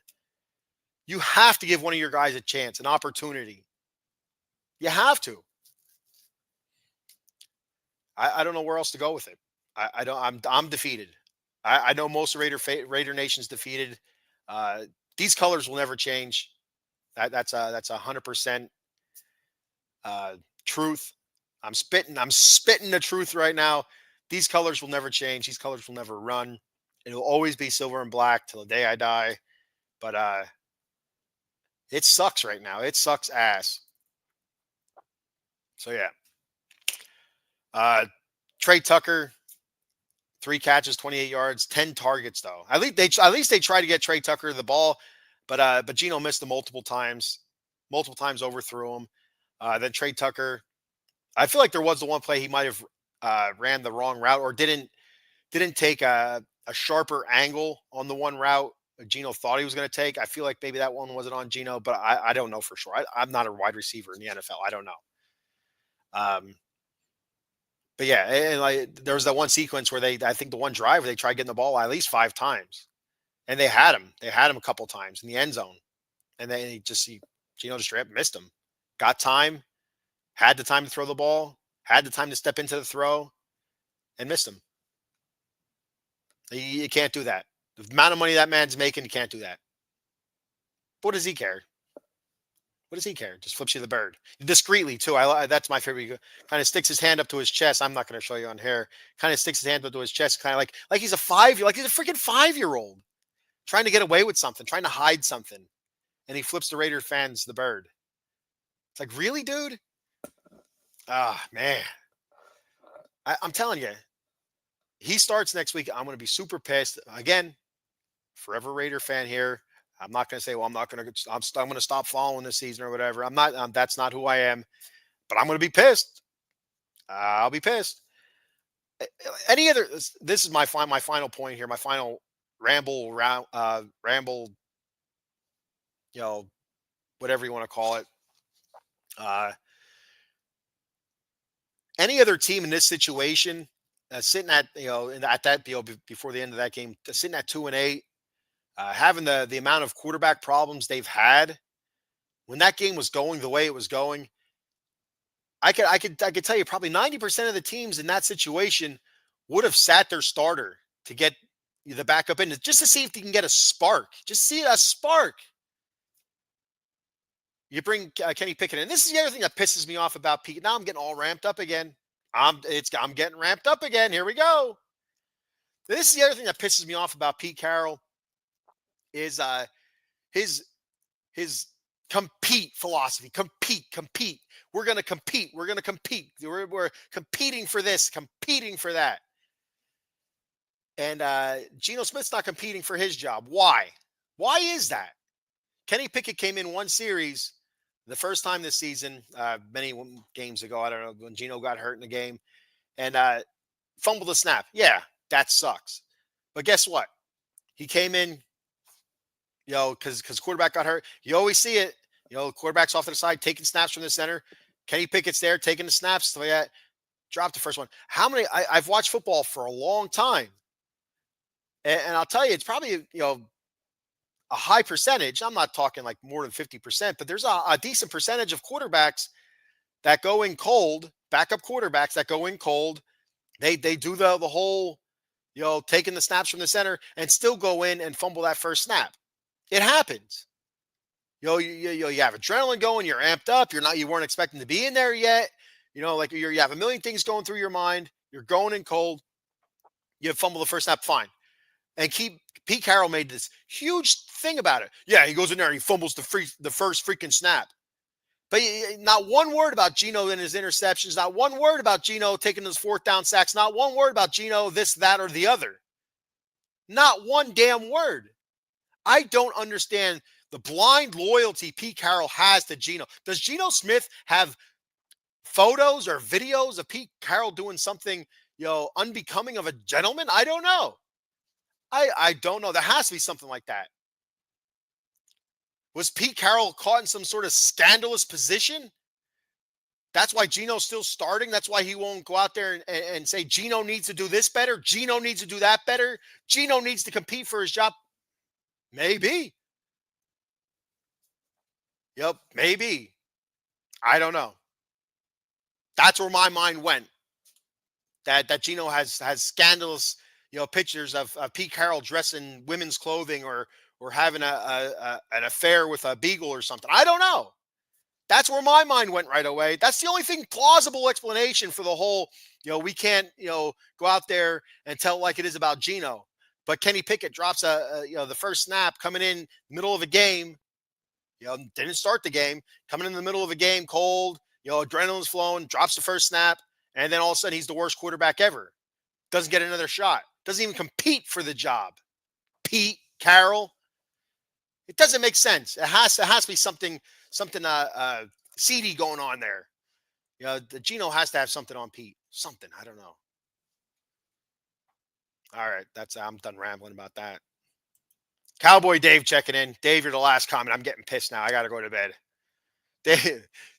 You have to give one of your guys a chance, an opportunity. You have to. I don't know where else to go with it. I don't. I'm defeated. I know most Raider Nation's defeated. These colors will never change. That's 100% truth. I'm spitting the truth right now. These colors will never change. These colors will never run. It'll always be silver and black till the day I die. But it sucks right now. It sucks ass. So yeah. Trey Tucker, 3 catches, 28 yards, 10 targets though. At least they try to get Trey Tucker the ball, but Geno missed him multiple times overthrew him. Then Trey Tucker, I feel like there was the one play he might have ran the wrong route or didn't take a sharper angle on the one route Geno thought he was going to take. I feel like maybe that one wasn't on Geno, but I don't know for sure. I'm not a wide receiver in the NFL. I don't know. But yeah, and like there was that one sequence where I think the one drive where they tried getting the ball at least 5 times, and they had him. They had him a couple times in the end zone, and then Geno just straight up missed him. Got time, had the time to throw the ball, had the time to step into the throw, and missed him. You can't do that. The amount of money that man's making, you can't do that. What does he care? What does he care? Just flips you the bird discreetly too. That's my favorite. He kind of sticks his hand up to his chest. I'm not going to show you on here. Kind of sticks his hand up to his chest, kind of like he's a like he's a freaking 5-year-old trying to get away with something, trying to hide something, and he flips the Raider fans the bird. It's like, really, dude? Ah, man. I'm telling you, he starts next week. I'm going to be super pissed again. Forever Raider fan here. I'm not going to say, well, I'm going to stop following this season or whatever. I'm not, that's not who I am, but I'm going to be pissed. I'll be pissed. Any other, this is my final point here. My final ramble, whatever you want to call it. Any other team in this situation, sitting at at that before the end of that game, sitting at 2-8, having the amount of quarterback problems they've had when that game was going the way it was going, I could tell you probably 90% of the teams in that situation would have sat their starter to get the backup in just to see if they can get a spark. Just see a spark. You bring Kenny Pickett in. This is the other thing that pisses me off about Pete. Now I'm getting all ramped up again. I'm getting ramped up again. Here we go. This is the other thing that pisses me off about Pete Carroll is his his compete philosophy. Compete. We're going to compete. We're going to compete. We're competing for this, competing for that. And Geno Smith's not competing for his job. Why? Why is that? Kenny Pickett came in one series the first time this season, many games ago. I don't know, when Geno got hurt in the game and fumbled the snap. Yeah, that sucks. But guess what? He came in, because quarterback got hurt. You always see it. Quarterback's off to the side, taking snaps from the center. Kenny Pickett's there, taking the snaps. So yeah, dropped the first one. How many? I've watched football for a long time, and I'll tell you, it's probably a high percentage. I'm not talking like more than 50%, but there's a decent percentage of quarterbacks that go in cold. Backup quarterbacks that go in cold. They do the whole taking the snaps from the center and still go in and fumble that first snap. It happens. You have adrenaline going. You're amped up. You weren't expecting to be in there yet. Like you have a million things going through your mind. You're going in cold. You fumble the first snap. Fine. And Pete Carroll made this huge thing about it. Yeah, he goes in there and he fumbles the first freaking snap. But not one word about Geno and his interceptions. Not one word about Geno taking those fourth down sacks. Not one word about Geno this, that, or the other. Not one damn word. I don't understand the blind loyalty Pete Carroll has to Geno. Does Geno Smith have photos or videos of Pete Carroll doing something, unbecoming of a gentleman? I don't know. I don't know. There has to be something like that. Was Pete Carroll caught in some sort of scandalous position? That's why Geno's still starting. That's why he won't go out there and say Geno needs to do this better. Geno needs to do that better. Geno needs to compete for his job. Maybe. Yep, maybe. I don't know. That's where my mind went. That Geno has scandalous, pictures of Pete Carroll dressed in women's clothing or having an affair with a beagle or something. I don't know. That's where my mind went right away. That's the only plausible explanation for the whole, we can't, go out there and tell like it is about Geno. But Kenny Pickett drops the first snap coming in middle of a game. Didn't start the game, coming in the middle of a game, cold, adrenaline's flowing, drops the first snap, and then all of a sudden he's the worst quarterback ever. Doesn't get another shot. Doesn't even compete for the job. Pete Carroll. It doesn't make sense. It has to be something seedy going on there. The Geno has to have something on Pete. Something. I don't know. All right. I'm done rambling about that. Cowboy Dave checking in. Dave, you're the last comment. I'm getting pissed now. I got to go to bed.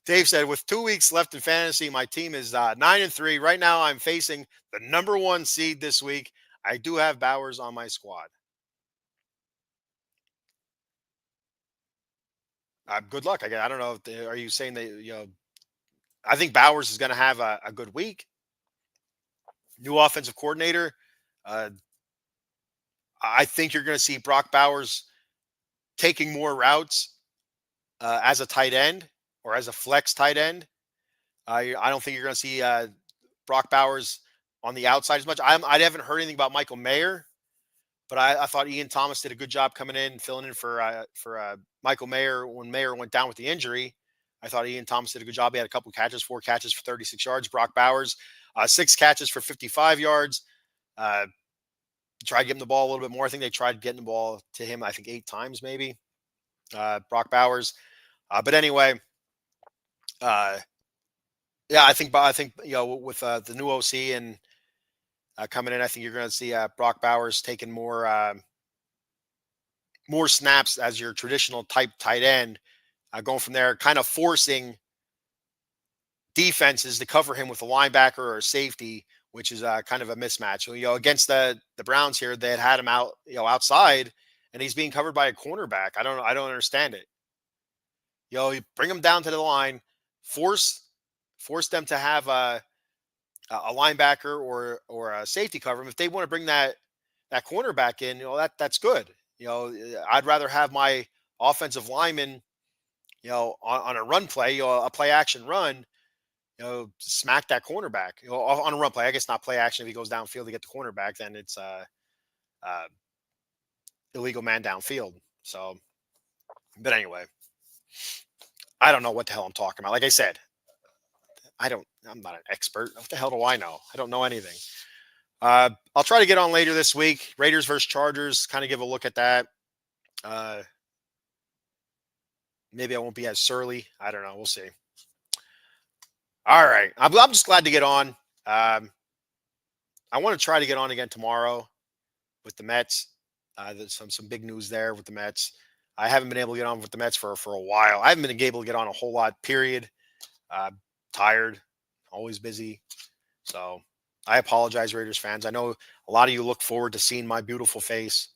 Dave said, with 2 weeks left in fantasy, my team is 9-3. Right now, I'm facing the number 1 seed this week. I do have Bowers on my squad. Good luck. I don't know. Are you saying that, I think Bowers is going to have a good week. New offensive coordinator. I think you're going to see Brock Bowers taking more routes as a tight end or as a flex tight end. I don't think you're going to see Brock Bowers on the outside as much. I haven't heard anything about Michael Mayer, but I thought Ian Thomas did a good job coming in and filling in for Michael Mayer when Mayer went down with the injury. I thought Ian Thomas did a good job. He had a couple catches, 4 catches for 36 yards. Brock Bowers, 6 catches for 55 yards. Tried getting the ball a little bit more. I think they tried getting the ball to him, 8 times maybe. Brock Bowers. But anyway, yeah, I think with the new OC and coming in, I think you're going to see Brock Bowers taking more snaps as your traditional type tight end, going from there, kind of forcing defenses to cover him with a linebacker or a safety, which is kind of a mismatch. Against the Browns here, they had him out, outside, and he's being covered by a cornerback. I don't understand it. You bring them down to the line, force them to have a linebacker or a safety cover them. If they want to bring that cornerback in, that's good. I'd rather have my offensive lineman, on a run play, a play action run, smack that cornerback, on a run play. I guess not play action. If he goes downfield to get the cornerback, then it's uh, illegal man downfield. So, but anyway, I don't know what the hell I'm talking about. Like I said, I'm not an expert. What the hell do I know? I don't know anything. I'll try to get on later this week. Raiders versus Chargers. Kind of give a look at that. Maybe I won't be as surly. I don't know. We'll see. All right. I'm just glad to get on. I want to try to get on again tomorrow with the Mets. There's some big news there with the Mets. I haven't been able to get on with the Mets for a while. I haven't been able to get on a whole lot, period. Tired, always busy. So I apologize, Raiders fans. I know a lot of you look forward to seeing my beautiful face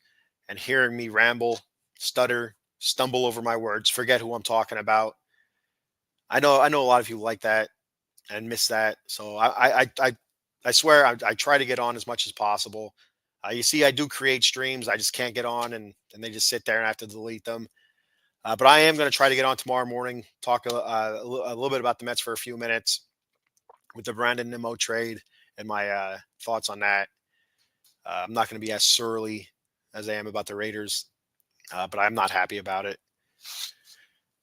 and hearing me ramble, stutter, stumble over my words, forget who I'm talking about. I know a lot of you like that and miss that. So I swear I try to get on as much as possible. You see, I do create streams. I just can't get on, and they just sit there and I have to delete them. But I am going to try to get on tomorrow morning, talk a little bit about the Mets for a few minutes with the Brandon Nimmo trade and my thoughts on that. I'm not going to be as surly as I am about the Raiders, but I'm not happy about it.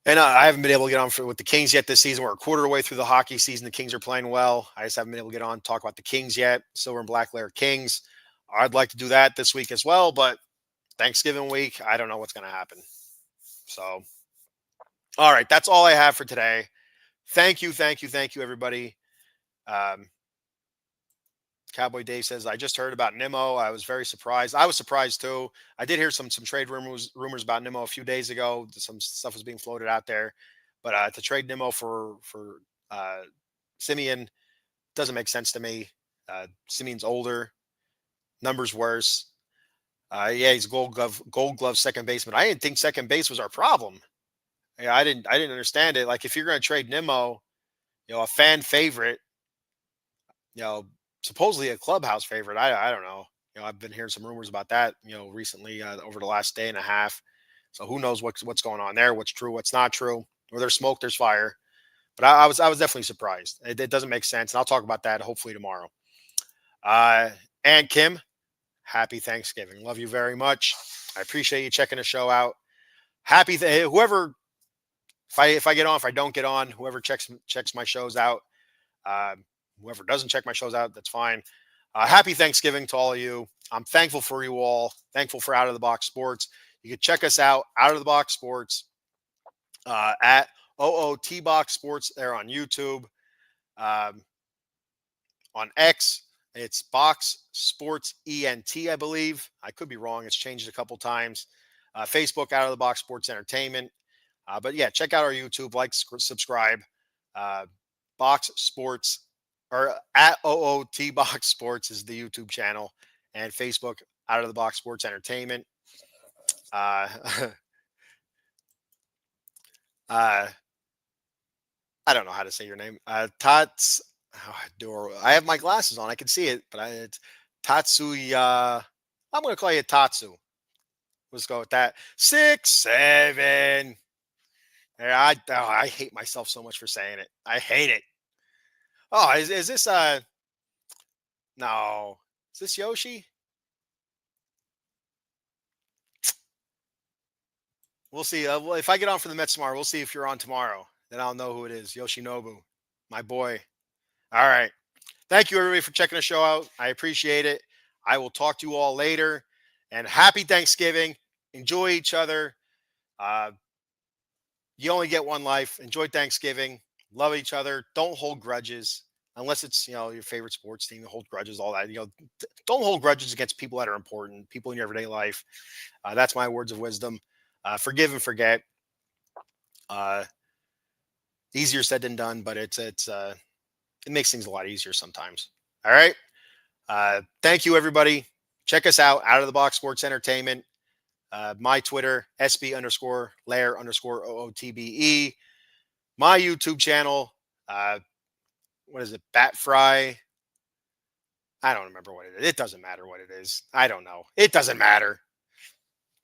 And I haven't been able to get on with the Kings yet this season. We're a quarter away through the hockey season. The Kings are playing well. I just haven't been able to get on, talk about the Kings yet. Silver and Black Lair Kings. I'd like to do that this week as well, but Thanksgiving week, I don't know what's going to happen. So, all right, that's all I have for today. Thank you, everybody. Cowboy Dave says, I just heard about Nimmo. I was very surprised. I was surprised too. I did hear some trade rumors about Nimmo a few days ago. Some stuff was being floated out there, but to trade Nimmo for Simeon doesn't make sense to me. Simeon's older, numbers worse. Yeah, he's gold glove second baseman. I didn't think second base was our problem. Yeah, I didn't understand it. Like, if you're going to trade Nimmo, a fan favorite, supposedly a clubhouse favorite. I don't know. I've been hearing some rumors about that, recently over the last day and a half. So who knows what's going on there? What's true? What's not true? Where there's smoke, there's fire. But I was definitely surprised. It doesn't make sense, and I'll talk about that hopefully tomorrow. And Kim, happy Thanksgiving. Love you very much. I appreciate you checking the show out. Whoever, if I get on, if I don't get on, whoever checks my shows out, whoever doesn't check my shows out, that's fine. Happy Thanksgiving to all of you. I'm thankful for you all. Thankful for Out of the Box Sports. You can check us out, Out of the Box Sports, at OOT Box Sports there on YouTube. On X, it's Box Sports ENT, I believe. I could be wrong. It's changed a couple times. Facebook, Out of the Box Sports Entertainment. But yeah, check out our YouTube, like, subscribe. Box Sports, or at OOT Box Sports is the YouTube channel, and Facebook, Out of the Box Sports Entertainment. I don't know how to say your name. Tats. I have my glasses on. I can see it, but it's Tatsuya. I'm going to call you Tatsu. Let's go with that. 6-7. I hate myself so much for saying it. I hate it. Oh, is this no? Is this Yoshi? We'll see. Well, if I get on for the Mets tomorrow, we'll see if you're on tomorrow. Then I'll know who it is. Yoshinobu, my boy. All right. Thank you, everybody, for checking the show out. I appreciate it. I will talk to you all later. And happy Thanksgiving. Enjoy each other. You only get one life. Enjoy Thanksgiving. Love each other. Don't hold grudges. Unless it's, your favorite sports team, hold grudges, all that. Don't hold grudges against people that are important, people in your everyday life. That's my words of wisdom. Forgive and forget. Easier said than done, but it's It makes things a lot easier sometimes. All right. Thank you, everybody. Check us out of the box sports entertainment. My Twitter, SB_Lair_OOTBE. My YouTube channel, what is it? Bat Fry. I don't remember what it is. It doesn't matter what it is. I don't know. It doesn't matter.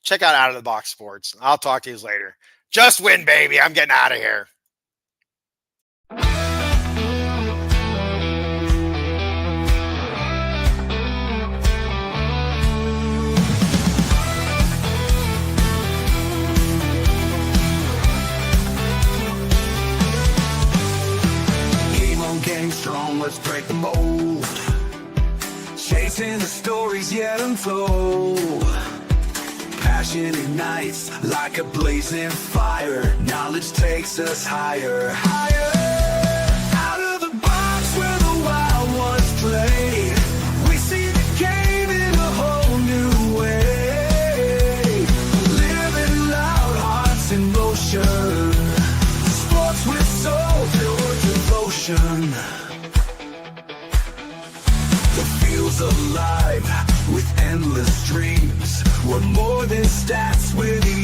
Check out of the box sports. I'll talk to you later. Just win, baby. I'm getting out of here. Game strong, let's break the mold. Chasing the stories yet unfold. Passion ignites like a blazing fire. Knowledge takes us higher, higher. Out of the box where the wild ones play. We see the game in a whole new way. Living loud, hearts in motion. Sports with soul filled with devotion. The field's alive with endless dreams. We're more than stats, we're the